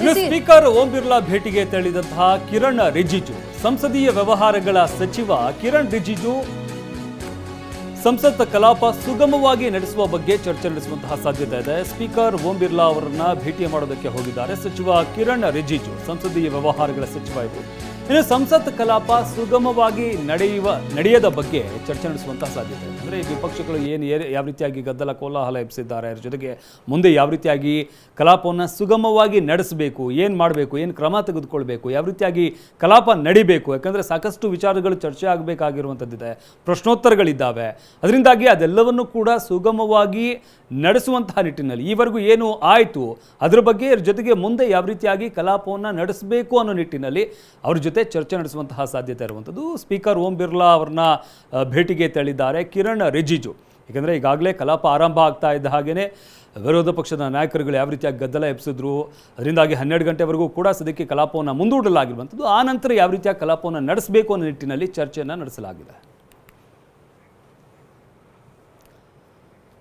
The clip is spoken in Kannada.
ಸ್ಪೀಕರ್ ಓಂ ಬಿರ್ಲಾ ಭೇಟಿಗೆ ತೆರಳಿದಂತಹ ಕಿರಣ್ ರಿಜಿಜು, ಸಂಸದೀಯ ವ್ಯವಹಾರಗಳ ಸಚಿವ ಕಿರಣ್ ರಿಜಿಜು ಸಂಸತ್ ಕಲಾಪ ಸುಗಮವಾಗಿ ನಡೆಸುವ ಬಗ್ಗೆ ಚರ್ಚೆ ನಡೆಸುವಂತಹ ಸಾಧ್ಯತೆ ಇದೆ. ಸ್ಪೀಕರ್ ಓಂ ಬಿರ್ಲಾ ಅವರನ್ನ ಭೇಟಿ ಮಾಡೋದಕ್ಕೆ ಹೋಗಿದ್ದಾರೆ ಸಚಿವ ಕಿರಣ್ ರಿಜಿಜು, ಸಂಸದೀಯ ವ್ಯವಹಾರಗಳ ಸಚಿವ ಇವರು. ಇನ್ನು ಸಂಸತ್ ಕಲಾಪ ಸುಗಮವಾಗಿ ನಡೆಯದ ಬಗ್ಗೆ ಚರ್ಚೆ ನಡೆಸುವಂತಹ ಸಾಧ್ಯತೆ ಇದೆ. ಅಂದರೆ ವಿಪಕ್ಷಗಳು ಯಾವ ರೀತಿಯಾಗಿ ಗದ್ದಲ ಕೋಲಾಹಲ ಎಬ್ಬಿಸಿದ್ದಾರೆ, ಅದರ ಜೊತೆಗೆ ಮುಂದೆ ಯಾವ ರೀತಿಯಾಗಿ ಕಲಾಪವನ್ನು ಸುಗಮವಾಗಿ ನಡೆಸಬೇಕು, ಏನು ಮಾಡಬೇಕು, ಏನು ಕ್ರಮ ತೆಗೆದುಕೊಳ್ಬೇಕು, ಯಾವ ರೀತಿಯಾಗಿ ಕಲಾಪ ನಡಿಬೇಕು, ಯಾಕಂದರೆ ಸಾಕಷ್ಟು ವಿಚಾರಗಳು ಚರ್ಚೆ ಆಗಬೇಕಾಗಿರುವಂಥದ್ದಿದೆ, ಪ್ರಶ್ನೋತ್ತರಗಳಿದ್ದಾವೆ. ಅದರಿಂದಾಗಿ ಅದೆಲ್ಲವನ್ನು ಕೂಡ ಸುಗಮವಾಗಿ ನಡೆಸುವಂತಹ ನಿಟ್ಟಿನಲ್ಲಿ ಈವರೆಗೂ ಏನು ಆಯಿತು ಅದರ ಬಗ್ಗೆ, ಇದ್ರ ಜೊತೆಗೆ ಮುಂದೆ ಯಾವ ರೀತಿಯಾಗಿ ಕಲಾಪವನ್ನು ನಡೆಸಬೇಕು ಅನ್ನೋ ನಿಟ್ಟಿನಲ್ಲಿ ಅವ್ರ ಜೊತೆ ಚರ್ಚೆ ನಡೆಸುವಂತಹ ಸಾಧ್ಯತೆ ಇರುವಂಥದ್ದು. ಸ್ಪೀಕರ್ ಓಂ ಬಿರ್ಲಾ ಅವ್ರನ್ನ ಭೇಟಿಗೆ ತೆರಳಿದ್ದಾರೆ ಕಿರಣ್ ರಿಜಿಜು. ಏಕೆಂದರೆ ಈಗಾಗಲೇ ಕಲಾಪ ಆರಂಭ ಆಗ್ತಾ ಇದ್ದ ಹಾಗೆಯೇ ವಿರೋಧ ಪಕ್ಷದ ನಾಯಕರುಗಳು ಯಾವ ರೀತಿಯಾಗಿ ಗದ್ದಲ ಎಬ್ಸಿದ್ರು, ಅದರಿಂದಾಗಿ 12 ಗಂಟೆವರೆಗೂ ಕೂಡ ಸದ್ಯಕ್ಕೆ ಕಲಾಪವನ್ನು ಮುಂದೂಡಲಾಗಿರುವಂಥದ್ದು. ಆ ನಂತರ ಯಾವ ರೀತಿಯಾಗಿ ಕಲಾಪವನ್ನು ನಡೆಸಬೇಕು ಅನ್ನೋ ನಿಟ್ಟಿನಲ್ಲಿ ಚರ್ಚೆಯನ್ನು ನಡೆಸಲಾಗಿದೆ.